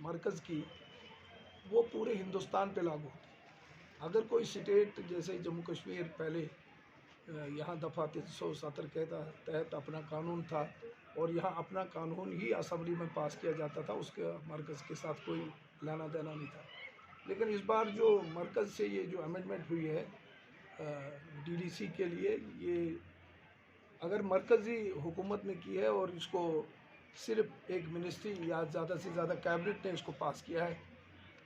मरकज़ की, वो पूरे हिंदुस्तान पे लागू होती है। अगर कोई स्टेट जैसे जम्मू कश्मीर पहले यहाँ दफ़ा 370 के तहत अपना कानून था और यहाँ अपना कानून ही असेंबली में पास किया जाता था, उसके मरकज़ के साथ कोई लेना देना नहीं था। लेकिन इस बार जो मरकज़ से ये जो अमेंडमेंट हुई है डीडीसी के लिए, ये अगर मरकज़ी हुकूमत ने की है और इसको सिर्फ एक मिनिस्ट्री या ज़्यादा से ज़्यादा कैबिनेट ने इसको पास किया है,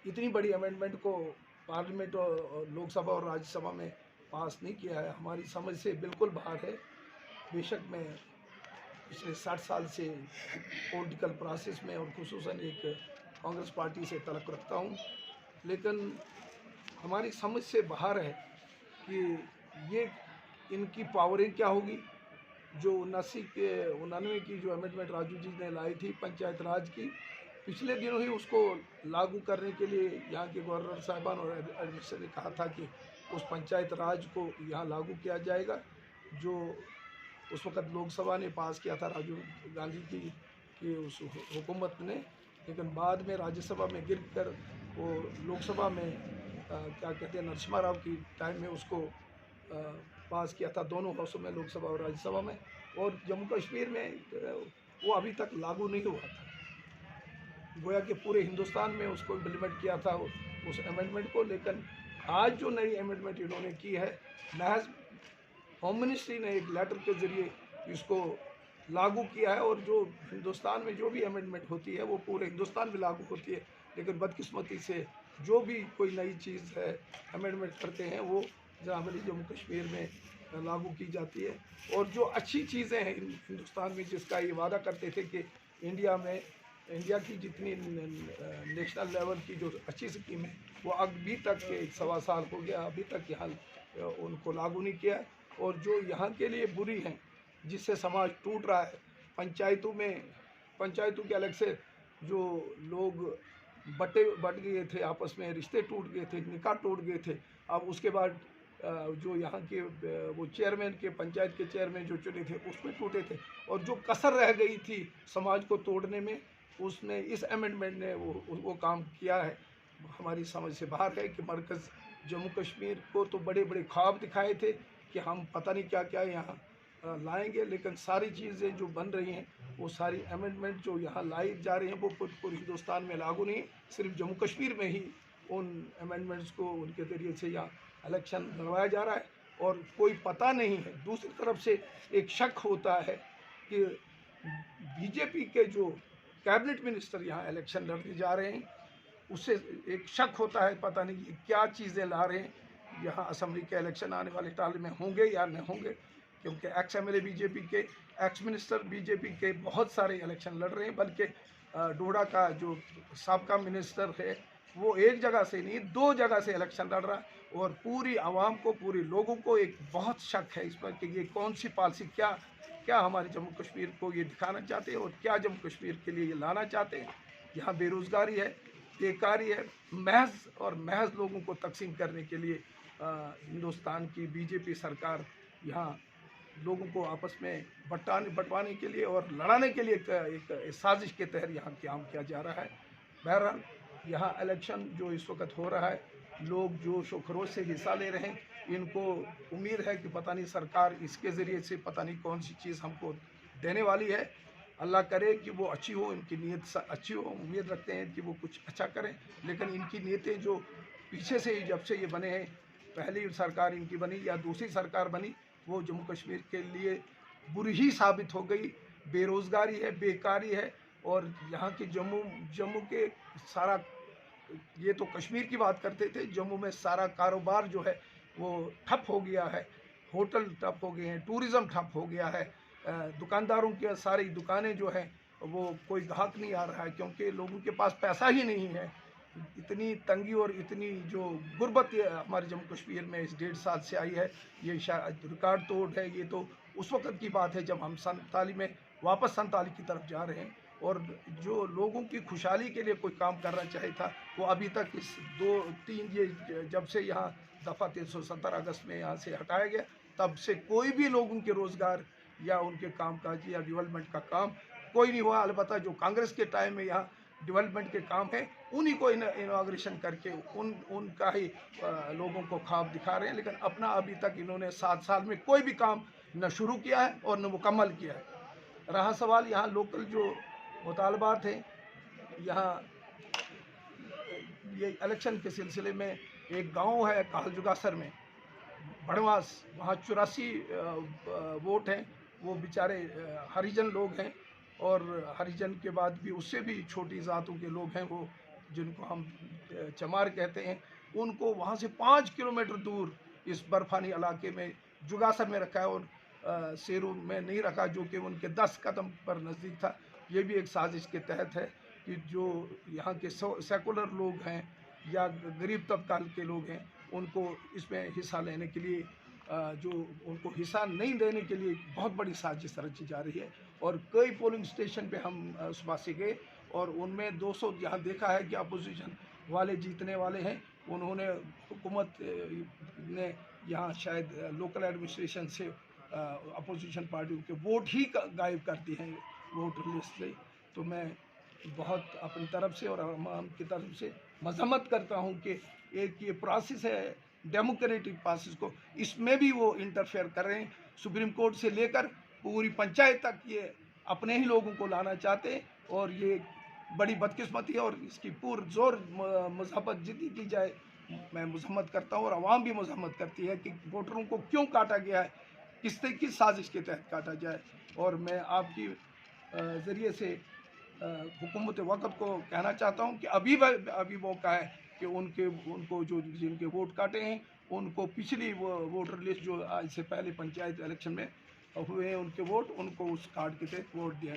इतनी बड़ी अमेंडमेंट को पार्लियामेंट और लोकसभा और राज्यसभा में पास नहीं किया है, हमारी समझ से बिल्कुल बाहर है। बेशक मैं पिछले 60 साल से पॉलिटिकल प्रोसेस में और खुसूसन एक कांग्रेस पार्टी से तल्लुक़ रखता हूँ, लेकिन हमारी समझ से बाहर है कि ये इनकी पावरें क्या होगी। जो 99 की जो अमेंडमेंट राजू जी ने लाई थी पंचायत राज की, पिछले दिनों ही उसको लागू करने के लिए यहाँ के गवर्नर साहिबान और एडमिनिस्ट्रेटर ने कहा था कि उस पंचायत राज को यहाँ लागू किया जाएगा, जो उस वक़्त लोकसभा ने पास किया था राजीव गांधी की उस हुकूमत ने। लेकिन बाद में राज्यसभा में गिर कर वो लोकसभा में क्या कहते हैं नरसिम्हा राव की टाइम में उसको पास किया था, दोनों हाउसों में, लोकसभा और राज्यसभा में। और जम्मू कश्मीर में वो अभी तक लागू नहीं हुआ था, गोया कि पूरे हिंदुस्तान में उसको इम्प्लीमेंट किया था उस अमेंडमेंट को। लेकिन आज जो नई अमेंडमेंट इन्होंने की है, महज होम मिनिस्ट्री ने एक लेटर के ज़रिए इसको लागू किया है, और जो हिंदुस्तान में जो भी अमेंडमेंट होती है वो पूरे हिंदुस्तान में लागू होती है। लेकिन बदकिस्मती से जो भी कोई नई चीज़ है अमेंडमेंट करते हैं, वो जनरली जम्मू कश्मीर में लागू की जाती है। और जो अच्छी चीज़ें हैं हिंदुस्तान में, जिसका ये वादा करते थे कि इंडिया की जितनी नेशनल लेवल की जो अच्छी स्कीम है, वो अभी तक 1.25 साल हो गया, अभी तक यहाँ उनको लागू नहीं किया। और जो यहाँ के लिए बुरी हैं, जिससे समाज टूट रहा है, पंचायतों के अलग से जो लोग बट गए थे, आपस में रिश्ते टूट गए थे, निकाह टूट गए थे। अब उसके बाद जो यहाँ के वो चेयरमैन के, पंचायत के चेयरमैन जो चुने थे, उसमें टूटे थे। और जो कसर रह गई थी समाज को तोड़ने में, उसने इस अमेंडमेंट ने वो काम किया है। हमारी समझ से बाहर है कि मरकज़ जम्मू कश्मीर को तो बड़े बड़े ख्वाब दिखाए थे कि हम पता नहीं क्या क्या यहाँ लाएंगे, लेकिन सारी चीज़ें जो बन रही हैं, वो सारी अमेंडमेंट जो यहाँ लाई जा रही हैं, वो पूरे हिंदुस्तान में लागू नहीं, सिर्फ जम्मू कश्मीर में ही उन अमेंडमेंट्स को उनके ज़रिए से यहाँ इलेक्शन लड़वाया जा रहा है। और कोई पता नहीं है, दूसरी तरफ से एक शक होता है कि बीजेपी के जो कैबिनेट मिनिस्टर यहाँ इलेक्शन लड़ने जा रहे हैं, उससे एक शक होता है, पता नहीं ये क्या चीज़ें ला रहे हैं, यहाँ असेंबली के इलेक्शन आने वाले टाइम में होंगे या नहीं होंगे। क्योंकि एक्स एमएलए बीजेपी के, एक्स मिनिस्टर बीजेपी के बहुत सारे इलेक्शन लड़ रहे हैं, बल्कि डोडा का जो साबका मिनिस्टर है, वो एक जगह से नहीं 2 जगह से इलेक्शन लड़ रहा है। और पूरी आवाम को, पूरे लोगों को एक बहुत शक है इस पर कि ये कौन सी पॉलिसी, क्या हमारे जम्मू कश्मीर को ये दिखाना चाहते हैं और क्या जम्मू कश्मीर के लिए ये लाना चाहते हैं। यहाँ बेरोज़गारी है, बेकारी है, महज लोगों को तकसीम करने के लिए हिंदुस्तान की बीजेपी सरकार यहाँ लोगों को आपस में बंटवाने के लिए और लड़ाने के लिए एक साजिश के तहत यहाँ काम किया जा रहा है। बहरहाल यहाँ इलेक्शन जो इस वक्त हो रहा है, लोग जोश व खरोश से हिस्सा ले रहे हैं। इनको उम्मीद है कि पता नहीं सरकार इसके ज़रिए से पता नहीं कौन सी चीज़ हमको देने वाली है। अल्लाह करे कि वो अच्छी हो, इनकी नीयत अच्छी हो, उम्मीद रखते हैं कि वो कुछ अच्छा करें। लेकिन इनकी नीयतें जो पीछे से जब से ये बने हैं, पहली सरकार इनकी बनी या दूसरी सरकार बनी, वो जम्मू कश्मीर के लिए बुरी ही साबित हो गई। बेरोज़गारी है, बेकारी है, और यहाँ के जम्मू के सारा, ये तो कश्मीर की बात करते थे, जम्मू में सारा कारोबार जो है वो ठप हो गया है, होटल ठप हो गए हैं, टूरिज़्म ठप हो गया है, दुकानदारों की सारी दुकानें जो हैं वो कोई ग्राहक नहीं आ रहा है, क्योंकि लोगों के पास पैसा ही नहीं है। इतनी तंगी और इतनी जो गुर्बत हमारे जम्मू कश्मीर में इस 1.5 साल से आई है, ये शायद रिकॉर्ड तोड़ है। ये तो उस वक़्त की बात है जब हम संताली में वापस संताली की तरफ जा रहे हैं, और जो लोगों की खुशहाली के लिए कोई काम करना चाहिए था, वो अभी तक इस 2-3 ये जब से यहाँ दफ़ा 370 अगस्त में यहाँ से हटाया गया, तब से कोई भी लोगों के रोज़गार या उनके कामकाज या डेवलपमेंट का काम कोई नहीं हुआ। अलबत्ता जो कांग्रेस के टाइम में यहाँ डेवलपमेंट के काम है उन्हीं को इनॉग्रेशन करके उनका ही लोगों को ख्वाब दिखा रहे हैं, लेकिन अपना अभी तक इन्होंने 7 साल में कोई भी काम न शुरू किया है और न मुकम्मल किया है। रहा सवाल यहाँ लोकल जो मुतालबात हैं, यहाँ ये इलेक्शन के सिलसिले में एक गांव है कालजुगासर में बड़वास, वहाँ 84 वोट हैं। वो बेचारे हरिजन लोग हैं और हरिजन के बाद भी उससे भी छोटी जातों के लोग हैं, वो जिनको हम चमार कहते हैं, उनको वहाँ से 5 किलोमीटर दूर इस बर्फानी इलाके में जुगासर में रखा है और सेरू में नहीं रखा, जो कि उनके 10 कदम पर नज़दीक था। ये भी एक साजिश के तहत है कि जो यहाँ के सेकुलर लोग हैं या गरीब तबका के लोग हैं, उनको इसमें हिस्सा लेने के लिए जो उनको हिस्सा नहीं देने के लिए बहुत बड़ी साजिश रची जा रही है। और कई पोलिंग स्टेशन पे हम सुबह से गए और उनमें 200 यहाँ देखा है कि अपोजिशन वाले जीतने वाले हैं। उन्होंने हुकूमत ने यहाँ शायद लोकल एडमिनिस्ट्रेशन से अपोजिशन पार्टियों के वोट ही गायब कर दिए हैं वोटर लिस्ट से। तो मैं बहुत अपनी तरफ से और आवाम की तरफ से मजम्मत करता हूँ कि एक ये प्रोसेस है डेमोक्रेटिक प्रोसेस को, इसमें भी वो इंटरफेयर कर रहे हैं। सुप्रीम कोर्ट से लेकर पूरी पंचायत तक ये अपने ही लोगों को लाना चाहते हैं और ये बड़ी बदकिस्मती है और इसकी पुरजोर मजम्मत जितनी की जाए मैं मजम्मत करता हूँ और आवाम भी मजम्मत करती है कि वोटरों को क्यों काटा गया है, किस साजिश के तहत काटा जाए। और मैं आपकी ज़रिए से हुकूमत वक़्त को कहना चाहता हूँ कि अभी मौका है कि उनको जो जिनके वोट काटे हैं उनको पिछली वो वोटर लिस्ट जो आज से पहले पंचायत इलेक्शन में हुए हैं उनके वोट, उनको उस कार्ड के तहत वोट दिया